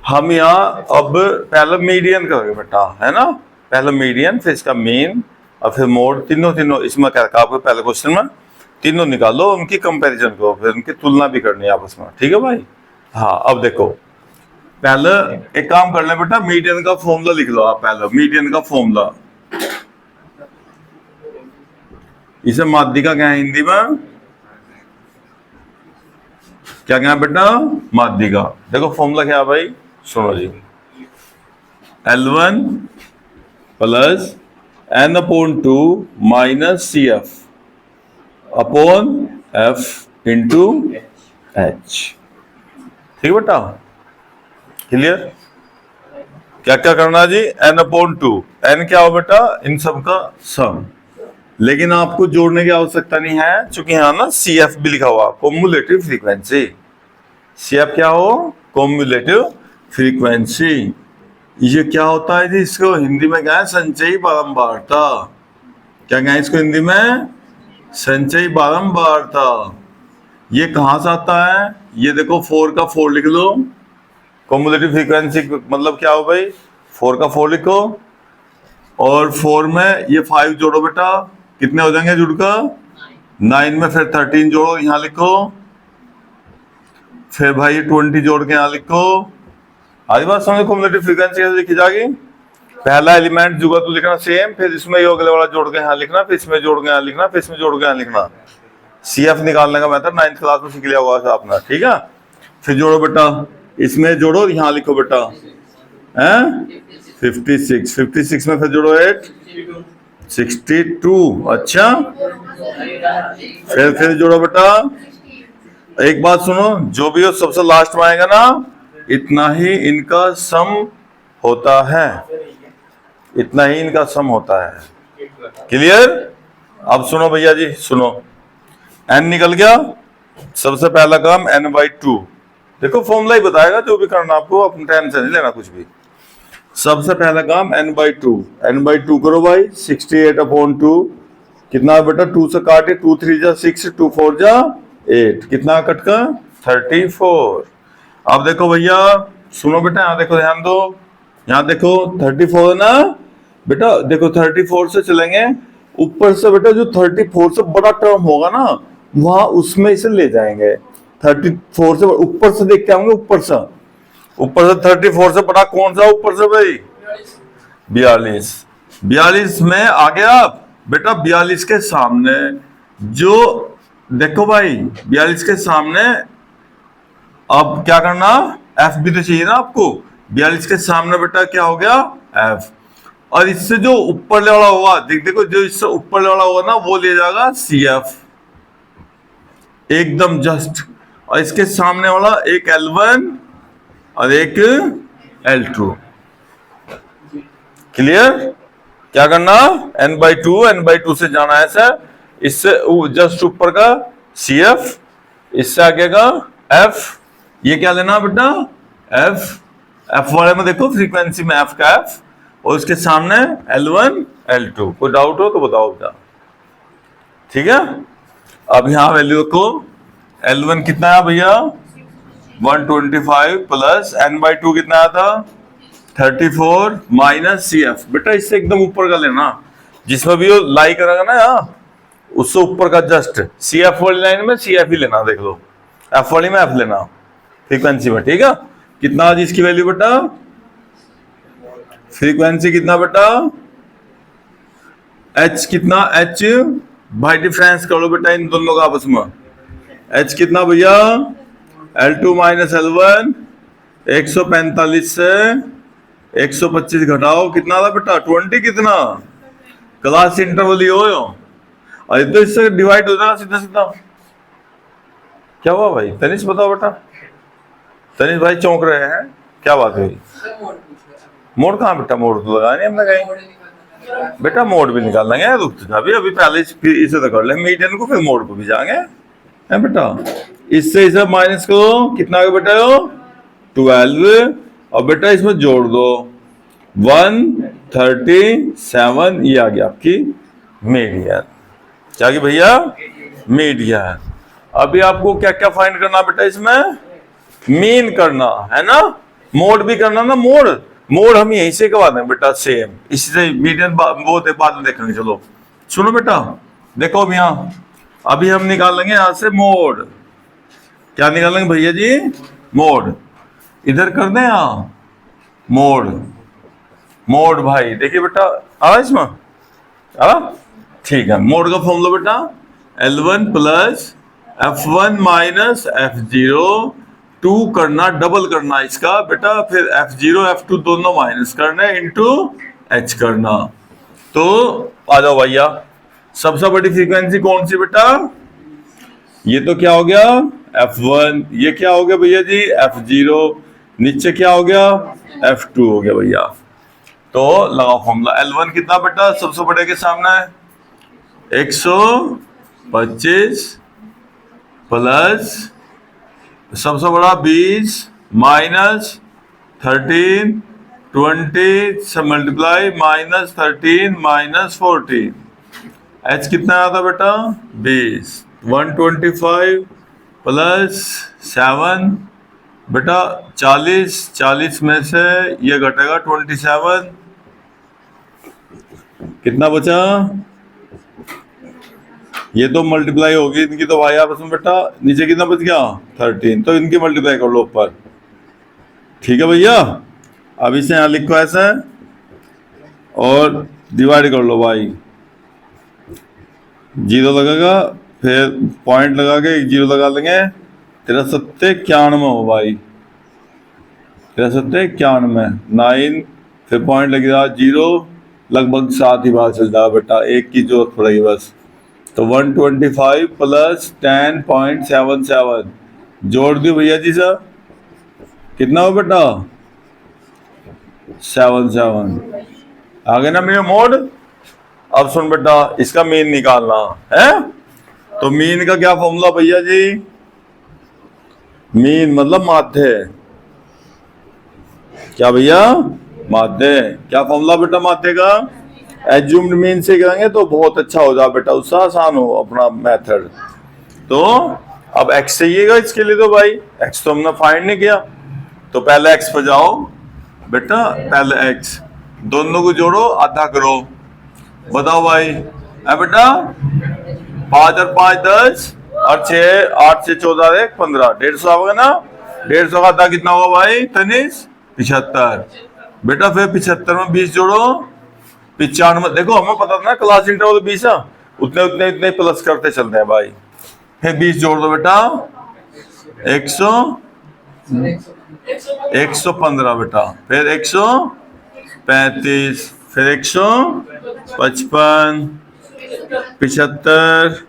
हम यहाँ अब पहले मीडियन करेंगे बेटा, है ना। पहले मीडियन, फिर इसका मीन और फिर मोड। तीनों इसमें क्या रखा आपको पहले क्वेश्चन में, तीनों निकालो, उनकी कंपैरिजन करो, फिर उनकी तुलना भी करनी है आपस में, ठीक है भाई। हाँ अब देखो, पहले एक काम कर ले बेटा, मीडियन का फॉर्मूला लिख लो आप। पहले मीडियन का फॉर्मूला, इसे माध्यिका क्या है हिंदी में, क्या क्या बेटा, माध्यिका। देखो फॉर्मूला क्या है भाई, सुनो जी, L1 plus n upon 2 minus C F upon F into H. ठीक है बेटा, क्लियर। क्या क्या करना है जी, n अपॉन 2, n क्या हो बेटा, इन सब का सम। लेकिन आपको जोड़ने की आवश्यकता नहीं है, क्योंकि यहाँ ना सी एफ भी लिखा हुआ, कॉम्युलेटिव फ्रीक्वेंसी। सी एफ क्या हो, कॉम्युलेटिव फ्रीक्वेंसी। ये क्या होता है जी, इसको हिंदी में क्या है, संचयी बारंबारता। क्या क्या है इसको हिंदी में, संचयी बारंबारता। ये कहां से आता है, ये देखो 4 का 4 लिख लो, कॉम्युलेटिव फ्रीक्वेंसी मतलब क्या हो भाई, 4 का 4 लिखो, और 4 में ये 5 जोड़ो बेटा, कितने हो जाएंगे जुड़कर 9 में, फिर 13 जोड़ो यहाँ लिखो, फिर भाई 20 जोड़ के यहाँ लिखो। आज बात समझो, कॉम्युलेटिव फ्रीक्वेंसी कैसे लिखी जाएगी। पहला एलिमेंट जुगा तो लिखना सेम, फिर इसमें ये अगले वाला जोड़ के यहाँ लिखना, फिर इसमें जोड़ के यहाँ लिखना, फिर इसमें जोड़ के यहाँ लिखना। सी एफ निकालने का मेथड 9th क्लास में सीख लिया हुआ था आपने, ठीक है। फिर जोड़ो बेटा, इसमें जोड़ो, यहाँ लिखो बेटा, हैं 56 में फिर जोड़ो 8 62। अच्छा, फिर जोड़ो बेटा। एक बात सुनो, जो भी हो सबसे लास्ट में आएगा ना, इतना ही इनका सम होता है, इतना ही इनका सम होता है। क्लियर। अब सुनो भैया जी, सुनो, n निकल गया, सबसे पहला काम n/2। देखो फॉर्मूला ही बताएगा, जो भी करना आपको, अपने टेंशन नहीं लेना कुछ भी। सबसे पहला काम n/2 करो भाई, 68 अपॉन 2, कितना बेटा, 2 से काटे, 2 3 जा 6, 2 4 जा 8, कितना कट का 34। अब देखो भैया, सुनो बेटा, यहाँ देखो, ध्यान दो, यहाँ देखो 34 है ना बेटा। देखो 34 से चलेंगे ऊपर से बेटा, जो 34 से बड़ा टर्म होगा ना, वहां उसमें इसे ले जाएंगे। 34 से ऊपर से देख के आएंगे, ऊपर से 34 से बड़ा कौन सा ऊपर से भाई, 42 में आ गया आप बेटा। 42 के सामने जो, देखो भाई 42 के सामने, अब क्या करना, एफ भी तो चाहिए ना आपको। 42 के सामने बेटा क्या हो गया, एफ, और इससे जो ऊपर वाला होगा, देखो जो इससे ऊपर वाला होगा ना, वो ले जाएगा सी एफ एकदम जस्ट, और इसके सामने वाला एक L1 और एक L2। क्लियर। क्या करना, n/2 से जाना है सर, इससे जस्ट ऊपर का सी एफ, इससे आगे का एफ, ये क्या लेना बेटा, एफ वाले में देखो फ्रीक्वेंसी में एफ का एफ, और उसके सामने L1 L2। कोई डाउट हो तो बताओ बेटा, ठीक है। अब यहां वैल्यू को, L1 कितना है भैया 125 प्लस n/2 कितना आया था 34 माइनस सी एफ। बेटा इससे एकदम ऊपर का लेना, जिसमें भी वो लाई करेगा ना यहाँ, उससे ऊपर का जस्ट सी एफ वाली लाइन में सी एफ ही लेना, देख लो एफ वाली में एफ लेना फ्रीक्वेंसी में, ठीक है। कितना आज इसकी वैल्यू बेटा, फ्रीक्वेंसी कितना बेटा, एच कितना, एच भाई डिफरेंस कर लो बेटा इन दोनों का आपस में। एच कितना भैया, L2 माइनस L1, 145 से 125 घटाओ, कितना था बेटा 20, कितना क्लास इंटरवल ही हो, अरे तो इससे डिवाइड हो जाएगा सीधा सीधा। क्या हुआ भाई, तनिष बताओ बेटा, तनिष भाई चौंक रहे हैं, क्या बात हुई। मोड कहाँ बेटा, मोड तो लगा नहीं हमने कहीं बेटा, मोड भी निकाल लेंगे, रुक तो अभी पहले इसे तो कर लेंगे मीडियन को, फिर मोड को भी जाएंगे, है बेटा। इससे इसे माइनस करो, कितना आगे बेटा 12, और बेटा इसमें जोड़ दो 137, ये आ गया आपकी मीडियन। क्या कि भैया मीडियन। अभी आपको क्या क्या फाइंड करना बेटा, इसमें मीन करना है ना, मोड भी करना ना, मोड मोड हम यहीं से करवा दें बेटा सेम, इससे मीडियन वो बाद में देखेंगे। चलो सुनो बेटा, देखो अभी यहाँ अभी हम निकालेंगे यहां से मोड। क्या निकालेंगे भैया जी? मोड। इधर कर दें यहाँ मोड, मोड भाई देखिए बेटा आ इसमें आ, ठीक है। मोड का फॉर्मूला बेटा L1 plus F1 minus F0, 2 करना डबल करना इसका बेटा, फिर F0 F2 दोनों माइनस करना इनटू H करना। तो आ जाओ भैया, सबसे बड़ी फ्रीक्वेंसी कौन सी बेटा? ये तो क्या हो गया F1, ये क्या हो गया भैया जी F0, नीचे क्या हो गया F2 हो गया भैया। तो लगाओ फॉर्मूला, L1 कितना बेटा सबसे बड़े के सामने 125 प्लस सबसे बड़ा 20 माइनस 13 20 से मल्टीप्लाई माइनस 13 माइनस 14, H कितना आता बेटा 20, 125 प्लस 7 बेटा 40, 40 में से ये घटेगा 27, कितना बचा? ये तो मल्टीप्लाई होगी इनकी तो भाई आपस में बेटा, नीचे कितना बच गया 13, तो इनकी मल्टीप्लाई कर लो ऊपर, ठीक है भैया। अब इसे यहाँ लिखो ऐसे और डिवाइड कर लो भाई, जीरो लगेगा फिर पॉइंट लगा के एक जीरो लगा लेंगे, 9391 हो भाई, 9391 9 फिर पॉइंट लगेगा जीरो, लगभग 7 ही बार चल जाएगा बेटा, एक की जरूरत पड़ेगी बस। तो 125 प्लस 10.77 जोड़ दियो भैया जी सर, कितना हो बेटा 77, आगे ना मेरे मोड। अब सुन बेटा इसका मीन निकालना है, तो मीन का क्या फॉर्मूला भैया जी? मीन मतलब माध्य, क्या भैया माध्य, क्या फॉर्मूला बेटा माध्य का? एज्यूम्ड मीन से करेंगे तो बहुत अच्छा हो जाए बेटा, उससे आसान हो अपना मेथड। तो अब x चाहिएगा इसके लिए, तो भाई x तो हमने फाइंड नहीं किया, तो पहले x पर जाओ बेटा, पहले x दोनों को जोड़ो आधा करो, बताओ भाई है बेटा 5 और 5 10 और 6 8 से 14 1 15, 150 आएगा ना, 150 का आधा कितना होगा भाई तनिष 75 बेटा, फिर 75 में 20 जोड़ो 95, देखो हमें पता था ना क्लास इंटरवल 20 है, उतने उतने उतने प्लस करते चलते हैं भाई, फिर 20 जोड़ दो बेटा 115 बेटा, फिर 135, फिर 155 75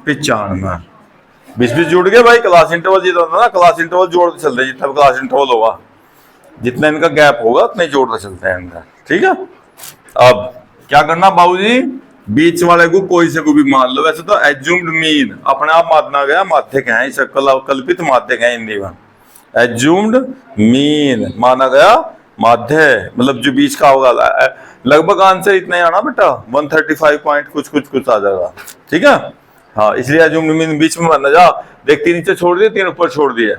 95, 20 जुड़ गए भाई, क्लास इंटरवल जितना था ना, क्लास इंटरवल जोड़ते चलते, जितना क्लास इंटरवल होगा जितना इनका गैप होगा उतना ही जोड़ते चलते हैं इनका, ठीक है। अब क्या करना बाबूजी, बीच वाले को कोई से को भी मान लो, वैसे तो एज्यूम्ड मीन अपने आप मानना गया माध्यक है, इसे कल्पित माध्यक है हिंदी में, एज्यूम्ड मीन माना गया माध्य, मतलब जो बीच का होगा, लगभग आंसर इतना ही आना बेटा 135 पॉइंट कुछ आ जाएगा, ठीक है। हाँ इसलिए एज्यूम्ड मीन बीच में माना जा, देख 3 नीचे छोड़ दिए 3 ऊपर छोड़ दिए,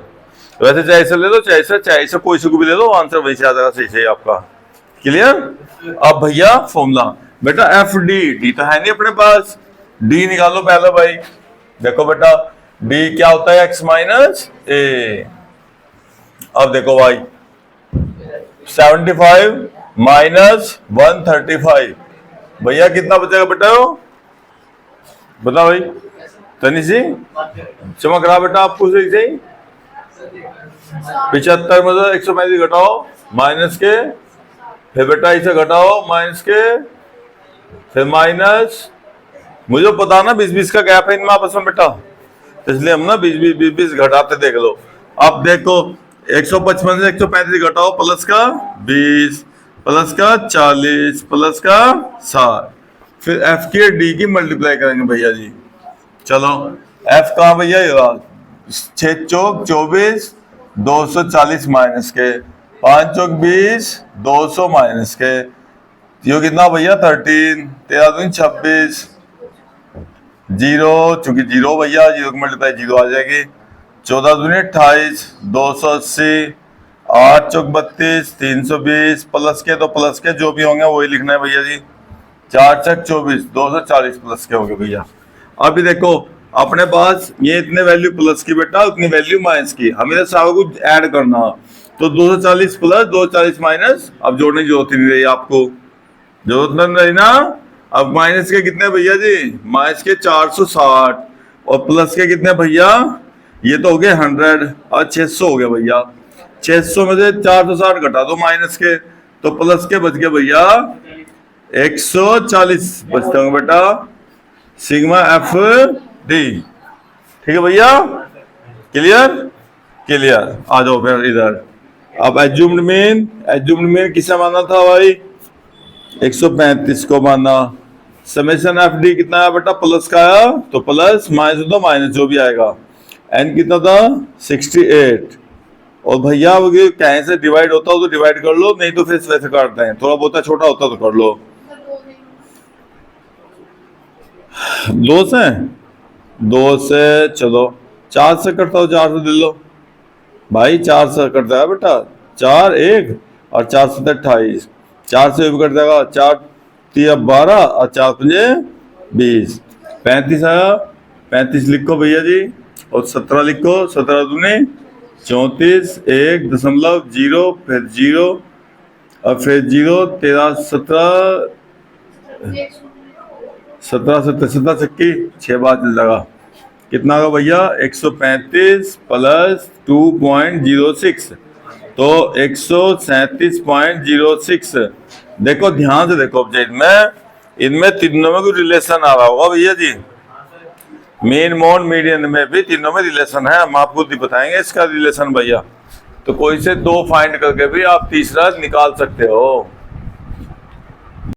वैसे चाहे से ले लो चाहे से कोई से को भी ले लो, आंसर वही से आ जाएगा सही सही आपका, क्लियर। अब भैया फॉर्मूला बेटा एफ डी तो है नहीं अपने पास, डी निकालो पहले भाई, देखो बेटा डी क्या होता है x माइनस ए, अब देखो भाई 75 माइनस 135 भैया कितना बचेगा बेटा, बता भाई तनी सी चमक रहा बेटा आपको सही सही, 75 में से 135 घटाओ माइनस के, फिर बेटा इसे घटाओ माइनस के, फिर माइनस, मुझे पता ना 20-20 का गैप है इनमें आपस में बेटा, इसलिए हम ना 20-20 घटाते देख लो। अब देखो 155 से 135 घटाओ, प्लस का 20 प्लस का 40 प्लस का 60, फिर एफ के डी की मल्टीप्लाई करेंगे भैया जी। चलो एफ कहाँ भैया, 6 चौक 24 240 माइनस के, 5 चौक 20 200 माइनस के, यो कितना भैया 13 13 26, जीरो, चूंकि जीरो भैया, जीरो की मल्टीप्लाई जीरो आ जाएगी। 14 दूनी 28, 280, 8 चौक 32, 320 प्लस के, तो प्लस के जो भी होंगे वही लिखना है भैया जी। 4 चक 24, 240 प्लस के हो गए भैया। अभी देखो अपने पास ये इतने वैल्यू प्लस की बेटा, उतनी वैल्यू माइनस की, हमें तो सारा कुछ ऐड करना। तो 240 प्लस 240 माइनस, अब जोड़ने की जरूरत ही नहीं रही आपको, जरूरत नहीं रही ना। अब माइनस के कितने भैया जी, माइनस के 460 और प्लस के कितने भैया, ये तो हो गए 100 और 600 हो गया भैया। 600 में से 460 घटा दो माइनस के, तो प्लस के बच गए भैया 140 बचते होंगे बेटा, सिग्मा एफ डी। ठीक है भैया, क्लियर क्लियर। आ जाओ फिर इधर। अब एज्यूम्ड मीन किसे माना था भाई, 135 को माना। समेशन एफ डी कितना है बेटा, प्लस का आया तो प्लस, माइनस तो माइनस जो भी आएगा। एन कितना था 68, और भैया कहीं से डिवाइड होता हो तो डिवाइड कर लो, नहीं तो फिर वैसे काटते हैं, थोड़ा बहुत छोटा होता तो कर लो। 2 से चलो 4 से करता हो, 4 से दे लो भाई, 4 से कटता है बेटा, 4 1 और 4 से 28, 4 से भी कट जाएगा, 4 3 12 और 4 5 20, 35 आया। 35 लिखो भैया जी, और 17 लिखो, 17 दूनी 34, 1.0 फिर 0 और फिर 0, 13 17 17 चक्की 6 बार चल जाएगा। कितना होगा भैया, 135 प्लस 2.06, तो 137.06। देखो ध्यान से देखो ऑब्जेक्ट में, इनमें तीनों में कोई रिलेशन आ रहा होगा भैया जी, मेन मोड मीडियन में भी तीनों में रिलेशन है, हम आपको बताएंगे इसका रिलेशन भैया। तो कोई से 2 फाइंड करके भी आप तीसरा निकाल सकते हो।